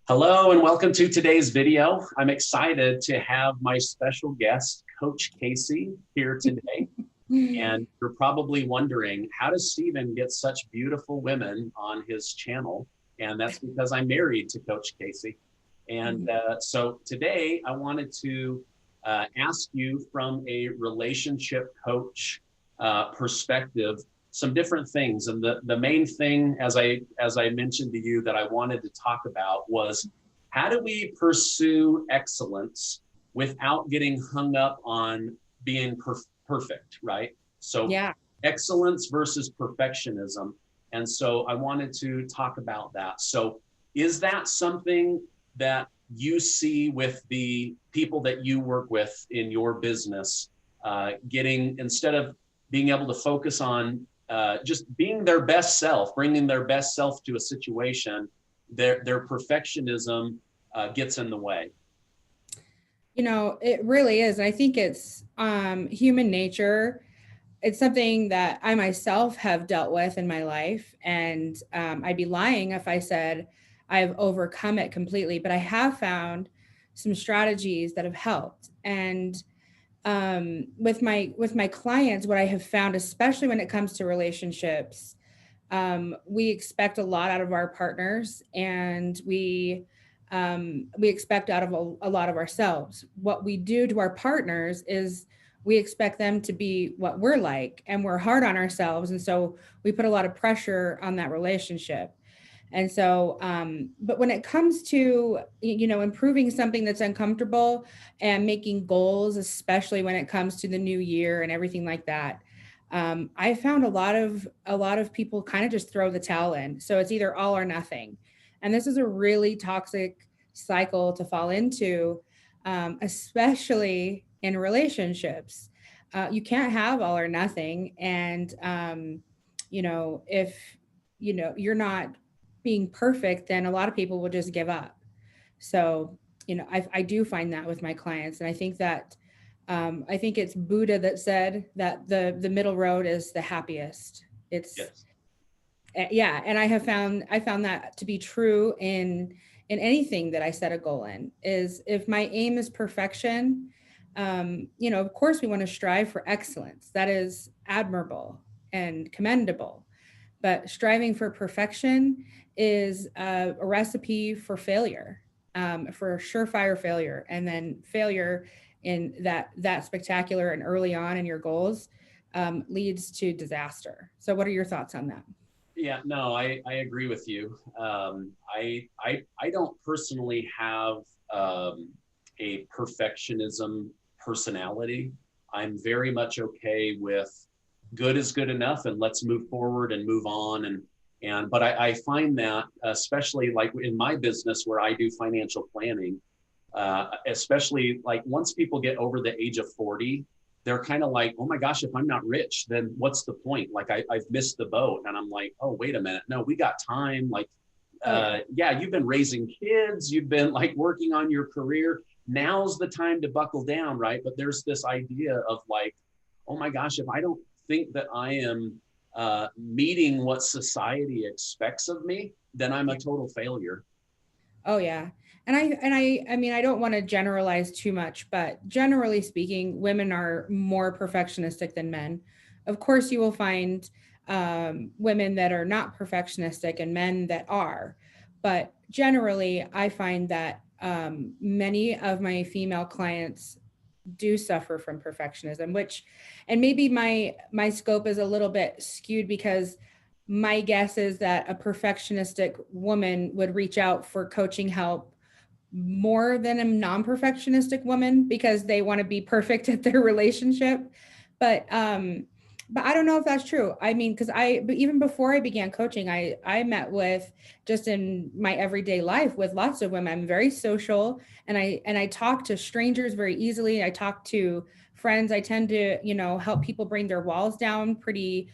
Hello and welcome to today's video. I'm excited to have my special guest, Coach Kacey, here today. And you're probably wondering, how does Stephen get such beautiful women on his channel? And that's because I'm married to Coach Kacey. And so today I wanted to ask you from a relationship coach perspective some different things. And the main thing, as I mentioned to you, that I wanted to talk about was how do we pursue excellence without getting hung up on being perfect, right? So Yeah. excellence versus perfectionism. And so I wanted to talk about that. So is that something that you see with the people that you work with in your business, getting, instead of being able to focus on just being their best self, bringing their best self to a situation, their perfectionism gets in the way? It really is. I think it's human nature. It's something that I myself have dealt with in my life. And I'd be lying if I said I've overcome it completely, but I have found some strategies that have helped. And with my clients, what I have found, especially when it comes to relationships, we expect a lot out of our partners, and we expect out of a lot of ourselves. What we do to our partners is we expect them to be what we're like, and we're hard on ourselves, and so we put a lot of pressure on that relationship. And so, but when it comes to, improving something that's uncomfortable and making goals, especially when it comes to the new year and everything like that, I found a lot of people kind of just throw the towel in. So it's either all or nothing. And this is a really toxic cycle to fall into, especially in relationships. You can't have all or nothing. And, if, you're not being perfect, then a lot of people will just give up. So, I do find that with my clients. And I think it's Buddha that said that the middle road is the happiest. It's Yes. Yeah, and I found that to be true in anything that I set a goal in. Is if my aim is perfection, of course we want to strive for excellence. That is admirable and commendable. But striving for perfection is a recipe for failure, for surefire failure, and then failure in that spectacular and early on in your goals leads to disaster. So, what are your thoughts on that? Yeah, no, I agree with you. I don't personally have a perfectionism personality. I'm very much okay with good is good enough and let's move forward and move on. But I find that, especially like in my business where I do financial planning, especially like once people get over the age of 40, they're kind of like, oh my gosh, if I'm not rich, then what's the point? Like I've missed the boat. And I'm like, oh, wait a minute. No, we got time. Like, Oh yeah. yeah, you've been raising kids. You've been like working on your career. Now's the time to buckle down, right? But there's this idea of like, oh my gosh, if I don't think that I am meeting what society expects of me, then I'm a total failure. Oh yeah. And I mean, I don't want to generalize too much, but generally speaking, women are more perfectionistic than men. Of course, you will find women that are not perfectionistic and men that are, but generally, I find that many of my female clients do suffer from perfectionism, and maybe my scope is a little bit skewed because my guess is that a perfectionistic woman would reach out for coaching help more than a non-perfectionistic woman because they want to be perfect at their relationship. But um but I don't know if that's true. I mean, because but even before I began coaching, I met with, just in my everyday life, with lots of women. I'm very social, and I talk to strangers very easily. I talk to friends. I tend to, help people bring their walls down pretty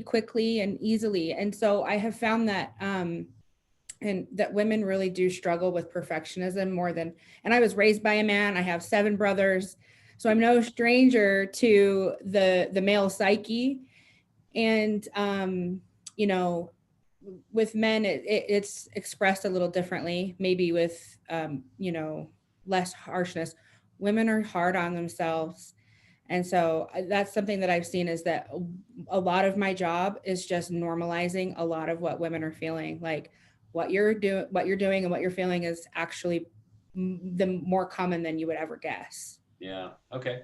quickly and easily. And so I have found that and that women really do struggle with perfectionism more than. And I was raised by a man. I have 7 brothers, so I'm no stranger to the male psyche. And you know with men, it's expressed a little differently, maybe with, less harshness. Women are hard on themselves. And so that's something that I've seen, is that a lot of my job is just normalizing a lot of what women are feeling. Like what you're doing and what you're feeling is actually the more common than you would ever guess. Yeah. Okay.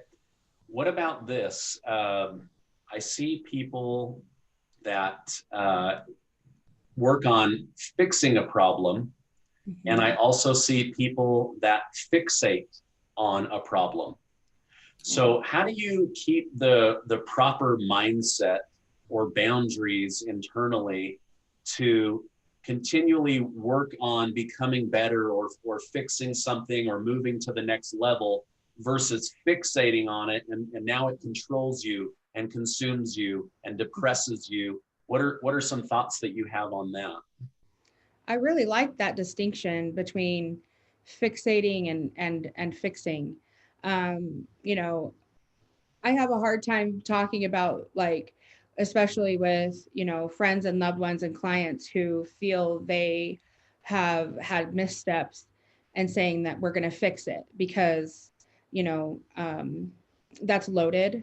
What about this? I see people that work on fixing a problem, and I Mhm. also see people that fixate on a problem. Yeah. So how do you keep the proper mindset or boundaries internally to continually work on becoming better, or fixing something or moving to the next level, versus fixating on it, and now it controls you and consumes you and depresses you? What are some thoughts that you have on that? I really like that distinction between fixating and fixing. You know, I have a hard time talking about, like, especially with, friends and loved ones and clients who feel they have had missteps, and saying that we're going to fix it, because, you know, um, that's loaded,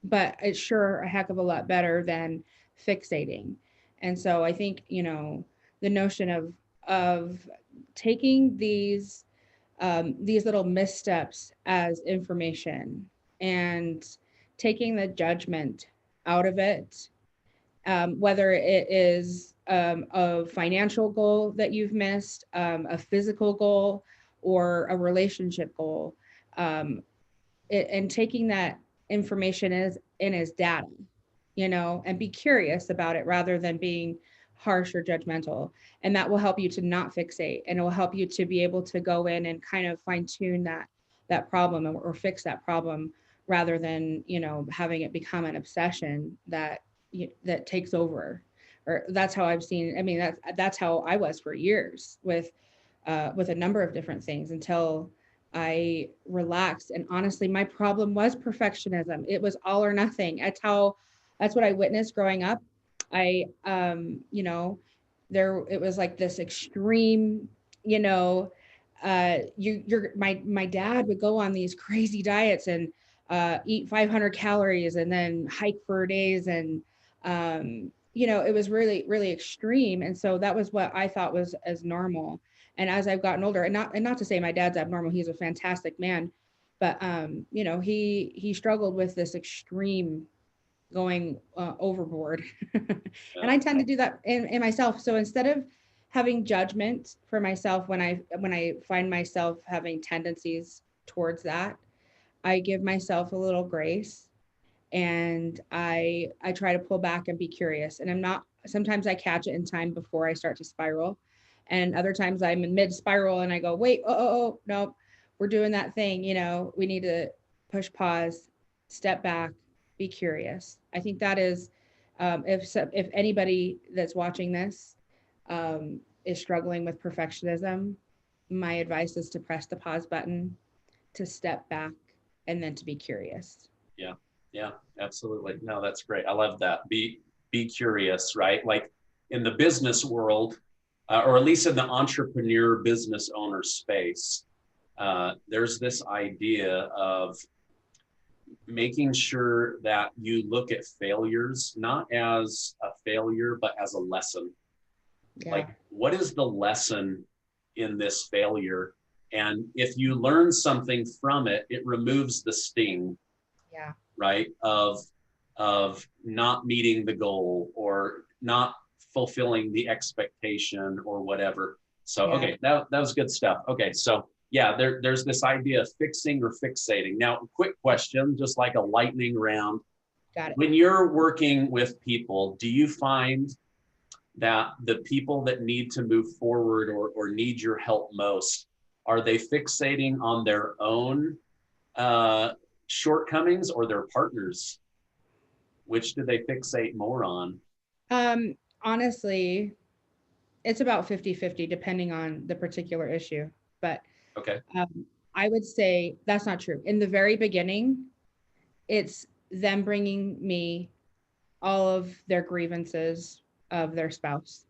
but it's sure a heck of a lot better than fixating. And so I think, the notion of taking these little missteps as information, and taking the judgment out of it, whether it is a financial goal that you've missed, a physical goal, or a relationship goal, um, and taking that information as data, and be curious about it rather than being harsh or judgmental. And that will help you to not fixate, and it will help you to be able to go in and kind of fine tune that problem, or fix that problem, rather than, having it become an obsession that takes over. Or that's how I've seen. I mean, that's how I was for years with a number of different things, until I relaxed. And honestly, my problem was perfectionism. It was all or nothing. That's what I witnessed growing up. I, there, it was like this extreme, you know, my dad would go on these crazy diets, and eat 500 calories, and then hike for days. And, it was really, really extreme. And so that was what I thought was as normal. And as I've gotten older, and not to say my dad's abnormal, he's a fantastic man, but he struggled with this extreme going overboard. And Yeah. I tend to do that in myself. So instead of having judgment for myself when I find myself having tendencies towards that, I give myself a little grace, and I try to pull back and be curious. And I'm not sometimes I catch it in time before I start to spiral. And other times I'm in mid spiral and I go, wait, oh, no, we're doing that thing, we need to push pause, step back, be curious. I think that is, if anybody that's watching this is struggling with perfectionism, my advice is to press the pause button, to step back, and then to be curious. Yeah, yeah, absolutely. No, that's great. I love that. Be curious, right? Like in the business world, or at least in the entrepreneur business owner space, there's this idea of making sure that you look at failures not as a failure, but as a lesson. Yeah. Like, what is the lesson in this failure? And if you learn something from it, it removes the sting, Yeah. right? Of not meeting the goal, or not fulfilling the expectation, or whatever. So Yeah. okay, that was good stuff. Okay, so yeah, there's this idea of fixing or fixating. Now, quick question, just like a lightning round. Got it. When you're working with people, do you find that the people that need to move forward, or need your help most, are they fixating on their own uh, shortcomings, or their partners? Which do they fixate more on? Honestly, it's about 50-50 depending on the particular issue. But Okay. um, I would say that's not true. In the very beginning, it's them bringing me all of their grievances of their spouse.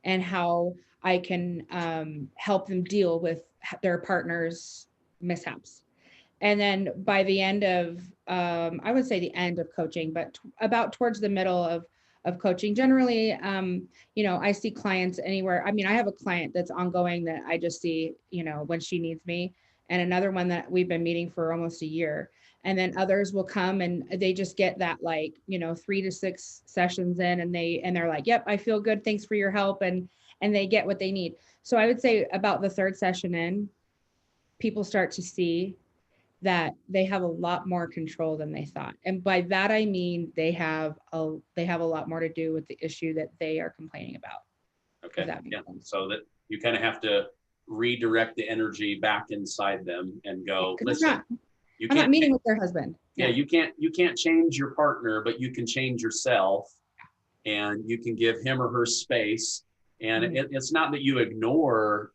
and how I can help them deal with their partner's mishaps. And then by the end of, I would say the end of coaching, but about towards the middle of coaching, generally, I see clients anywhere. I mean, I have a client that's ongoing that I just see, when she needs me, and another one that we've been meeting for almost a year. And then others will come and they just get that, like, 3 to 6 sessions in, and they're like, yep, I feel good. Thanks for your help. And they get what they need. So I would say about the third session in, people start to see that they have a lot more control than they thought. And by that I mean they have a lot more to do with the issue that they are complaining about. If Okay. that makes Yeah. sense. So that you kind of have to redirect the energy back inside them and Yeah, go, because listen, you I'm not can't, meeting with their husband. yeah, Yeah. you can't change your partner, but you can change yourself, and you can give him or her space. And Mhm. it's not that you ignore,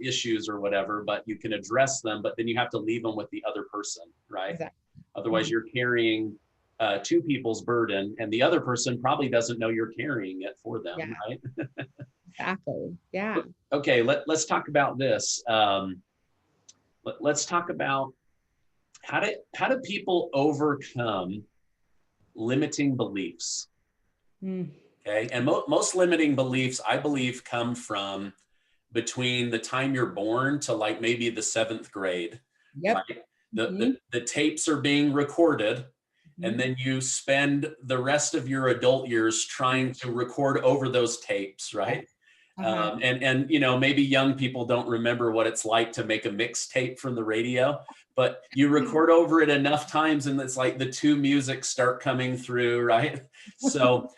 issues or whatever, but you can address them, but then you have to leave them with the other person, right? Exactly. Otherwise, Mhm. you're carrying two people's burden, and the other person probably doesn't know you're carrying it for them, Yeah, right? exactly. Yeah. Okay, let's talk about this. Let's talk about how do people overcome limiting beliefs? Mm. Okay, and most limiting beliefs, I believe, come from between the time you're born to like maybe the seventh grade, Yep. right? The, Hmm. the, the tapes are being recorded, and Hmm. then you spend the rest of your adult years trying to record over those tapes, Yes. right? Uh-huh. And maybe young people don't remember what it's like to make a mixtape from the radio, but you record over it enough times, and it's like the two music start coming through, right? So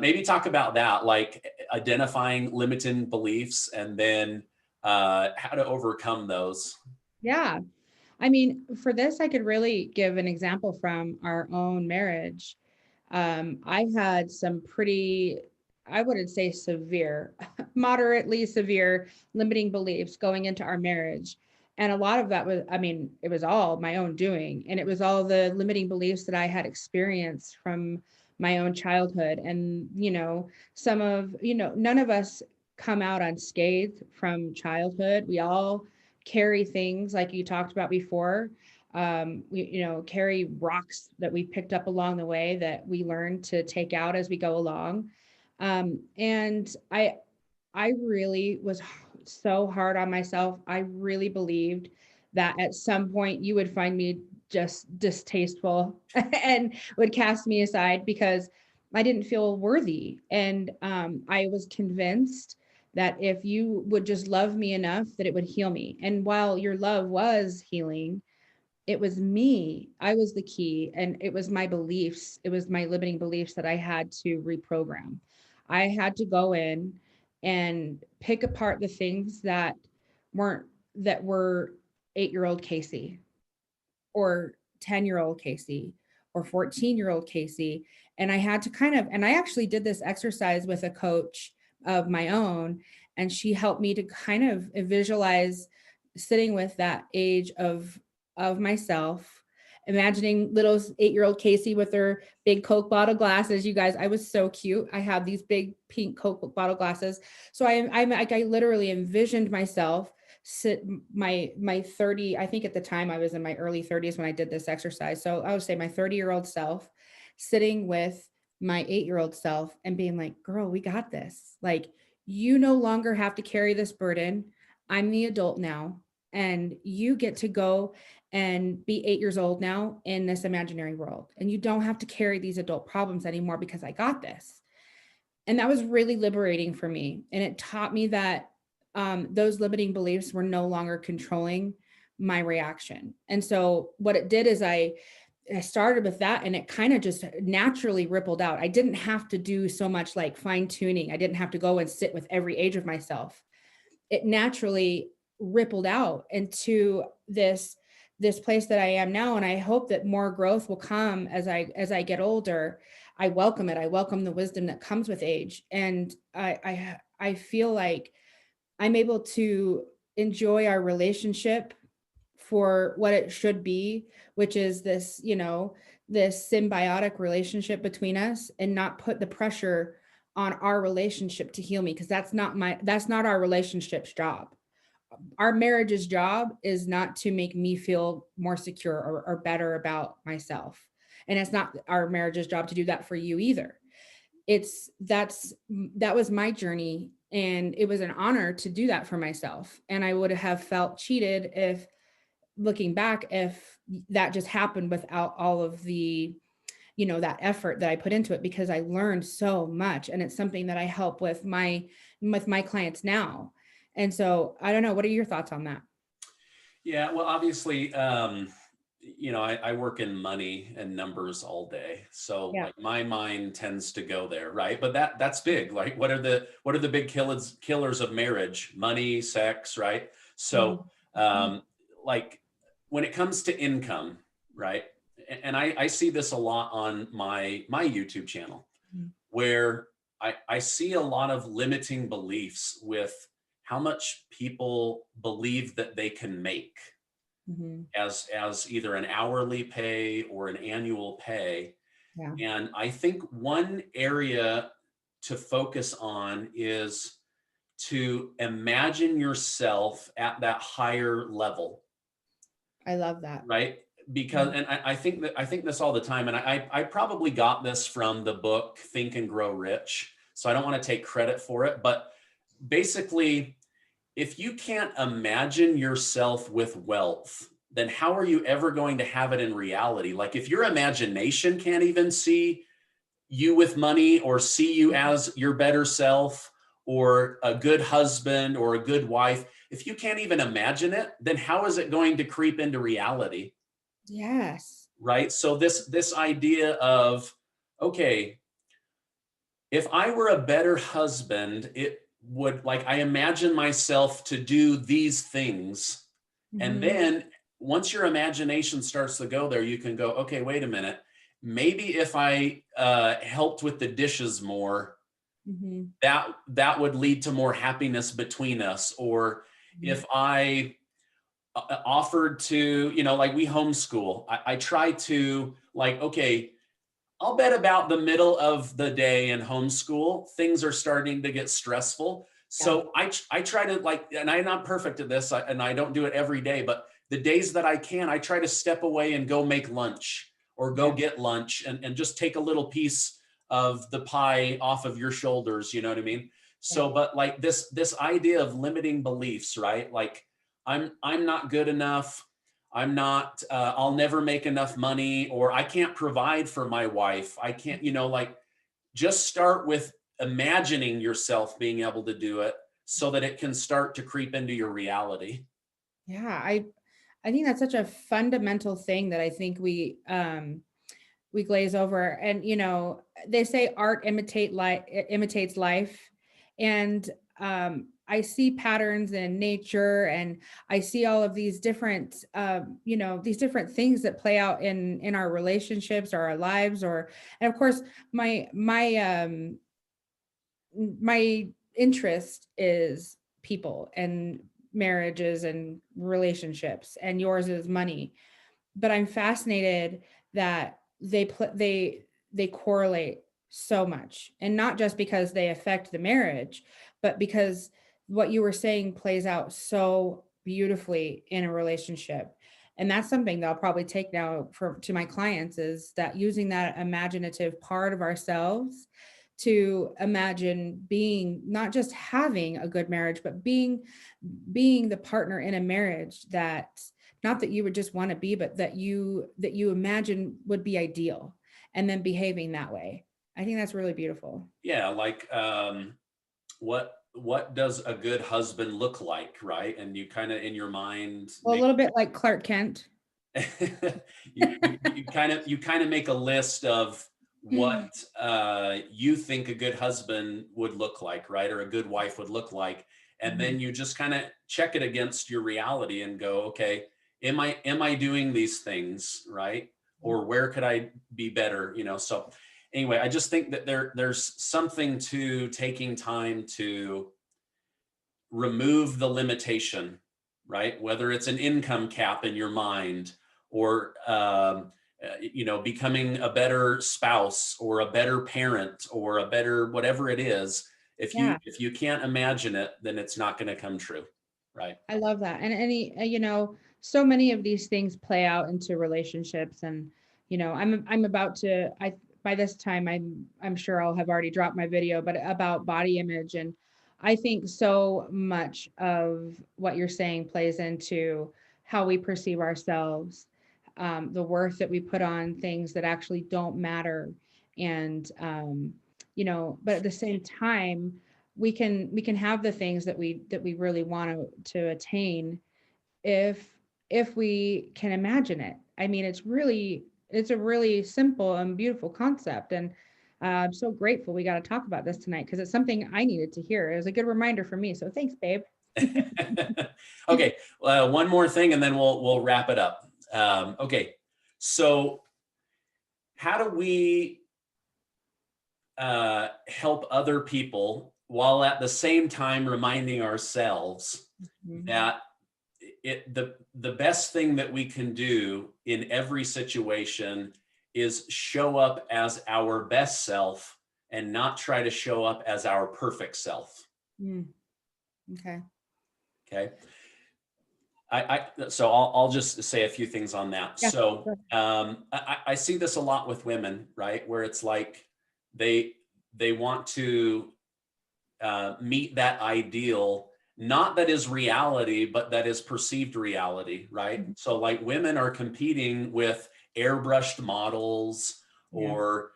maybe talk about that, like identifying limiting beliefs, and then how to overcome those. Yeah. I mean, for this, I could really give an example from our own marriage. I had some pretty, I wouldn't say severe, moderately severe limiting beliefs going into our marriage. And a lot of that was, I mean, it was all my own doing. And it was all the limiting beliefs that I had experienced from my own childhood. And, none of us come out unscathed from childhood. We all carry things like you talked about before. We carry rocks that we picked up along the way that we learn to take out as we go along. And I really was so hard on myself. I really believed that at some point you would find me just distasteful and would cast me aside because I didn't feel worthy. And I was convinced that if you would just love me enough, that it would heal me. And while your love was healing, it was me. I was the key, and it was my beliefs. It was my limiting beliefs that I had to reprogram. I had to go in and pick apart the things weren't that were 8-year-old Kacey or 10-year-old Kacey or 14-year-old Kacey. And I had to and I actually did this exercise with a coach of my own, and she helped me to kind of visualize sitting with that age of myself, imagining little 8-year-old Kacey with her big Coke bottle glasses. You guys, I was so cute. I had these big pink Coke bottle glasses. So I literally envisioned myself sit my 30, I think at the time I was in my early 30s when I did this exercise. So I would say my 30-year-old self sitting with my 8-year-old self and being like, girl, we got this. Like, you no longer have to carry this burden. I'm the adult now, and you get to go and be 8 years old now in this imaginary world. And you don't have to carry these adult problems anymore because I got this. And that was really liberating for me. And it taught me that those limiting beliefs were no longer controlling my reaction. And so what it did is I started with that, and it kind of just naturally rippled out. I didn't have to do so much like fine tuning. I didn't have to go and sit with every age of myself. It naturally rippled out into this place that I am now. And I hope that more growth will come as I get older. I welcome it. I welcome the wisdom that comes with age. And I feel like I'm able to enjoy our relationship for what it should be, which is this symbiotic relationship between us, and not put the pressure on our relationship to heal me, because that's not our relationship's job. Our marriage's job is not to make me feel more secure or better about myself. And it's not our marriage's job to do that for you either. That was my journey, and it was an honor to do that for myself. And I would have felt cheated if, looking back, if that just happened without all of the, that effort that I put into it, because I learned so much, and it's something that I help with my clients now. And so I don't know, what are your thoughts on that? Yeah, well, obviously, I work in money and numbers all day. So Yeah. like my mind tends to go there, right? But that's big. Like what are the big killers of marriage? Money, sex, right? So Mhm. um, like when it comes to income, right? And I see this a lot on my YouTube channel, Mhm. where I see a lot of limiting beliefs with how much people believe that they can make Mhm. as either an hourly pay or an annual pay. Yeah, And I think one area to focus on is to imagine yourself at that higher level, I love that. right? Because, Mhm. and I think this all the time, and I probably got this from the book Think and Grow Rich, so I don't want to take credit for it, but basically, if you can't imagine yourself with wealth, then how are you ever going to have it in reality? Like if your imagination can't even see you with money or see you as your better self or a good husband or a good wife, if you can't even imagine it, then how is it going to creep into reality? Yes. Right? So this idea of, okay, if I were a better husband, it would, like, I imagine myself to do these things. And Mhm. then once your imagination starts to go there, you can go, okay, wait a minute. Maybe if I helped with the dishes more, Mhm. that would lead to more happiness between us. Or Mhm. if I offered to, like we homeschool, I try to, like, okay, I'll bet about the middle of the day in homeschool, things are starting to get stressful. Yeah. So I try to, like, and I'm not perfect at this, and I don't do it every day, but the days that I can, I try to step away and go make lunch or go Yeah. get lunch and just take a little piece of the pie off of your shoulders. You know what I mean? Yeah. So, but like this idea of limiting beliefs, right? Like I'm not good enough. I'm not, I'll never make enough money, or I can't provide for my wife. I can't, like just start with imagining yourself being able to do it so that it can start to creep into your reality. Yeah. I think that's such a fundamental thing that I think we glaze over. And they say art imitates life. And I see patterns in nature, and I see all of these different these different things that play out in our relationships or our lives. Or, and of course, my interest is people and marriages and relationships, and yours is money. But I'm fascinated that they correlate so much, and not just because they affect the marriage, but because what you were saying plays out so beautifully in a relationship. And that's something that I'll probably take now to my clients, is that using that imaginative part of ourselves to imagine being, not just having a good marriage, but being the partner in a marriage that, not that you would just want to be, but that you imagine would be ideal, and then behaving that way. I think that's really beautiful. Yeah. Like, what does a good husband look like? Right. And you kind of in your mind Well, a make, little bit like Clark Kent. you kind of make a list of what you think a good husband would look like, right? Or a good wife would look like. And Mhm. then you just kind of check it against your reality and go, okay, am I doing these things, right? Or where could I be better? So anyway, I just think that there's something to taking time to remove the limitation, right? Whether it's an income cap in your mind, or becoming a better spouse or a better parent or a better whatever it is. Yeah. If you can't imagine it, then it's not going to come true, right? I love that. And so many of these things play out into relationships. And, I'm about to, by this time, I'm sure I'll have already dropped my video, but about body image. And I think so much of what you're saying plays into how we perceive ourselves, the worth that we put on things that actually don't matter. And, but at the same time, we can have the things that we really want to attain if we can imagine it. I mean, it's a really simple and beautiful concept. And I'm so grateful we got to talk about this tonight because it's something I needed to hear. It was a good reminder for me. So thanks, babe. Okay, one more thing and then we'll wrap it up. Okay, so how do we help other people while at the same time reminding ourselves that the best thing that we can do in every situation is show up as our best self and not try to show up as our perfect self? Okay. Okay. So I'll just say a few things on that. Yeah, So sure. I see this a lot with women, right? Where it's like they want to meet that ideal, not that is reality, but that is perceived reality, right? So like women are competing with airbrushed models Yeah. or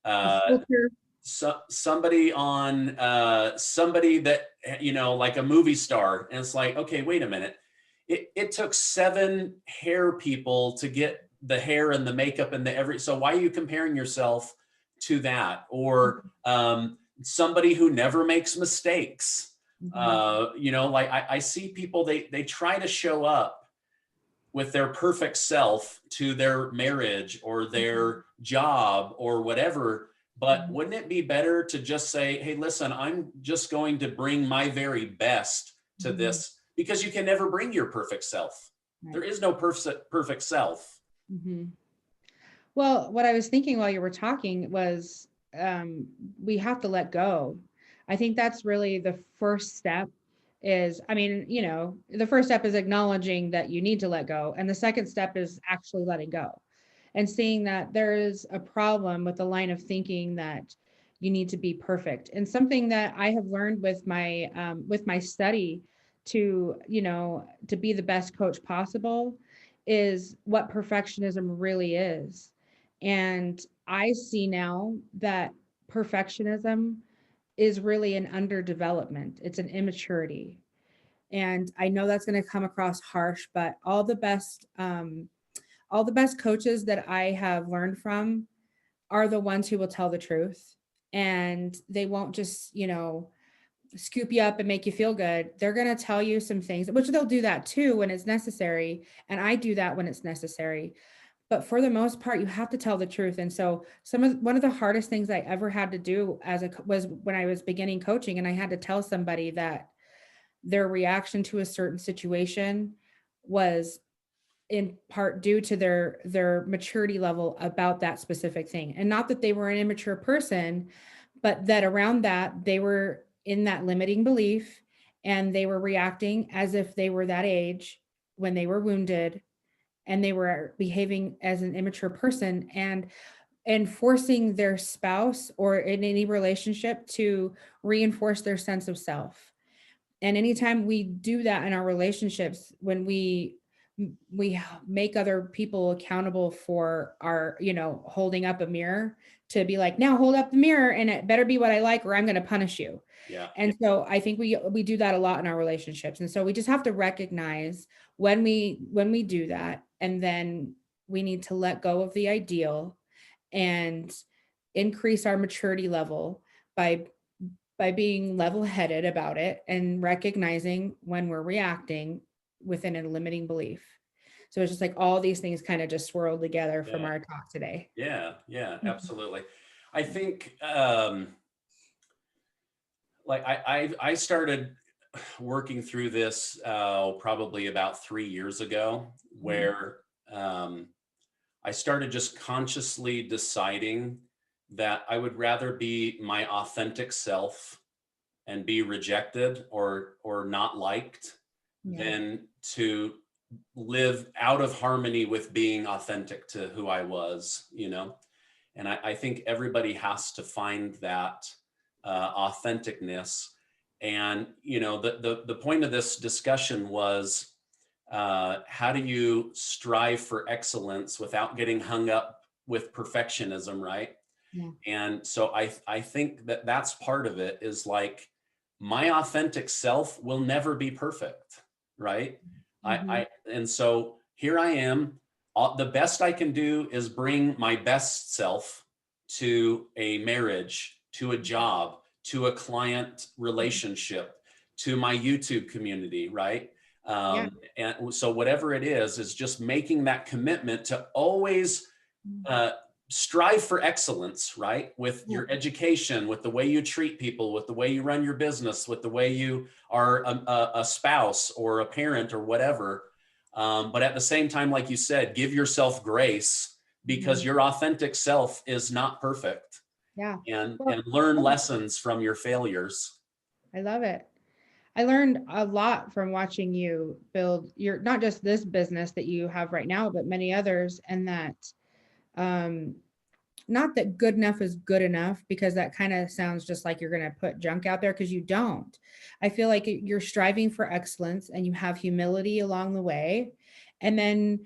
Filter. somebody on somebody that like a movie star, and it's like, okay, wait a minute, it took 7 hair people to get the hair and the makeup and so why are you comparing yourself to that? Or somebody who never makes mistakes. Like I see people, they try to show up with their perfect self to their marriage or their job or whatever. But wouldn't it be better to just say, hey, listen, I'm just going to bring my very best to this, because you can never bring your perfect self. Right. There is no perfect self. Well, what I was thinking while you were talking was we have to let go. I think that's really the first step is, I mean, the first step is acknowledging that you need to let go. And the second step is actually letting go and seeing that there is a problem with the line of thinking that you need to be perfect. And something that I have learned with my study to be the best coach possible is what perfectionism really is. And I see now that perfectionism is really an underdevelopment. It's an immaturity. And I know that's going to come across harsh, but all the best coaches that I have learned from are the ones who will tell the truth. And they won't just, scoop you up and make you feel good. They're going to tell you some things, which they'll do that too when it's necessary. And I do that when it's necessary. But for the most part, you have to tell the truth. And so one of the hardest things I ever had to do was when I was beginning coaching, and I had to tell somebody that their reaction to a certain situation was in part due to their maturity level about that specific thing. And not that they were an immature person, but that around that they were in that limiting belief and they were reacting as if they were that age when they were wounded, and they were behaving as an immature person and forcing their spouse or in any relationship to reinforce their sense of self. And anytime we do that in our relationships, when we make other people accountable for our, holding up a mirror to be like, now hold up the mirror and it better be what I like or I'm going to punish you. Yeah. And so I think we do that a lot in our relationships. And so we just have to recognize when we do that, and then we need to let go of the ideal and increase our maturity level by being level-headed about it and recognizing when we're reacting within a limiting belief. So it's just like all these things kind of just swirled together from our talk today. Yeah, absolutely. I think like I started working through this probably about 3 years ago, where I started just consciously deciding that I would rather be my authentic self and be rejected or not liked Yeah. than to live out of harmony with being authentic to who I was, you know? And I think everybody has to find that authenticness. And, you know, the point of this discussion was how do you strive for excellence without getting hung up with perfectionism, right? Yeah. And so I think that that's part of it, is like my authentic self will never be perfect, right? Mm-hmm. And so here I am. The best I can do is bring my best self to a marriage, to a job, to a client relationship, to my YouTube community, right? Yeah. And so whatever it is just making that commitment to always uh, strive for excellence, right? With Yeah. your education, with the way you treat people, with the way you run your business, with the way you are a spouse or a parent or whatever. But at the same time, like you said, give yourself grace, because Mhm. your authentic self is not perfect, Yeah. and Well, learn lessons from your failures. I love it. I learned a lot from watching you build your, not just this business that you have right now, but many others. And that, um, not that good enough is good enough, because that kind of sounds just like you're going to put junk out there, because you don't. I feel like you're striving for excellence and you have humility along the way. And then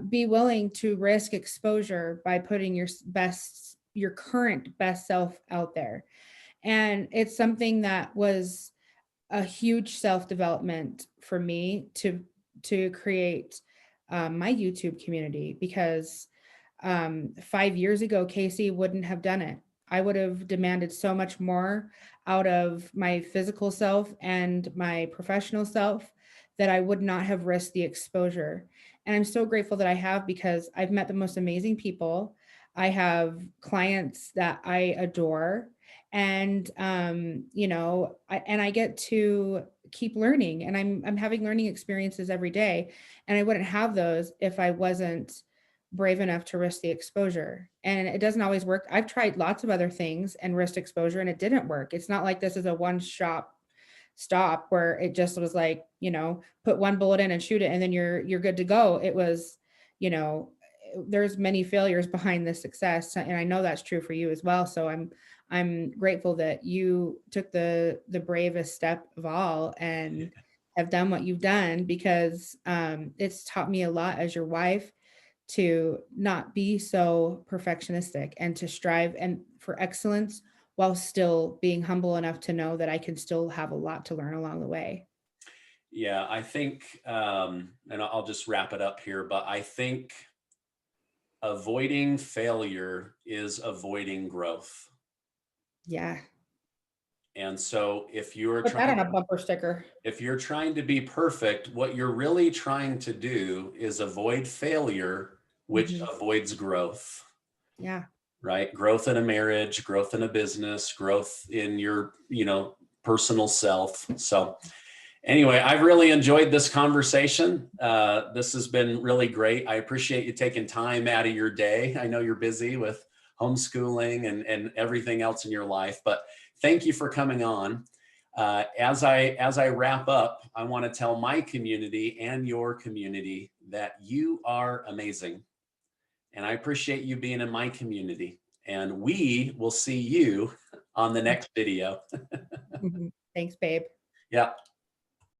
be willing to risk exposure by putting your current best self out there. And it's something that was a huge self-development for me to create my YouTube community, because 5 years ago, Kacey wouldn't have done it. I would have demanded so much more out of my physical self and my professional self that I would not have risked the exposure. And I'm so grateful that I have, because I've met the most amazing people. I have clients that I adore. And I get to keep learning, and I'm having learning experiences every day. And I wouldn't have those if I wasn't brave enough to risk the exposure. And it doesn't always work. I've tried lots of other things and risked exposure, and it didn't work. It's not like this is a one shop stop where it just was like, put one bullet in and shoot it and then you're good to go. It was, you know, there's many failures behind this success, and I know that's true for you as well. So I'm grateful that you took the bravest step of all and have done what you've done, because it's taught me a lot as your wife to not be so perfectionistic and to strive and for excellence, while still being humble enough to know that I can still have a lot to learn along the way. Yeah, I think, and I'll just wrap it up here, but I think avoiding failure is avoiding growth. Yeah. And so Put that on a bumper sticker. if you're trying to be perfect, what you're really trying to do is avoid failure, which Hmm. avoids growth, Yeah. right? Growth in a marriage, growth in a business, growth in your, personal self. So anyway, I've really enjoyed this conversation. This has been really great. I appreciate you taking time out of your day. I know you're busy with homeschooling and everything else in your life, but thank you for coming on. As I wrap up, I want to tell my community and your community that you are amazing. And I appreciate you being in my community. And we will see you on the next video. Mhm. Thanks, babe. Yeah.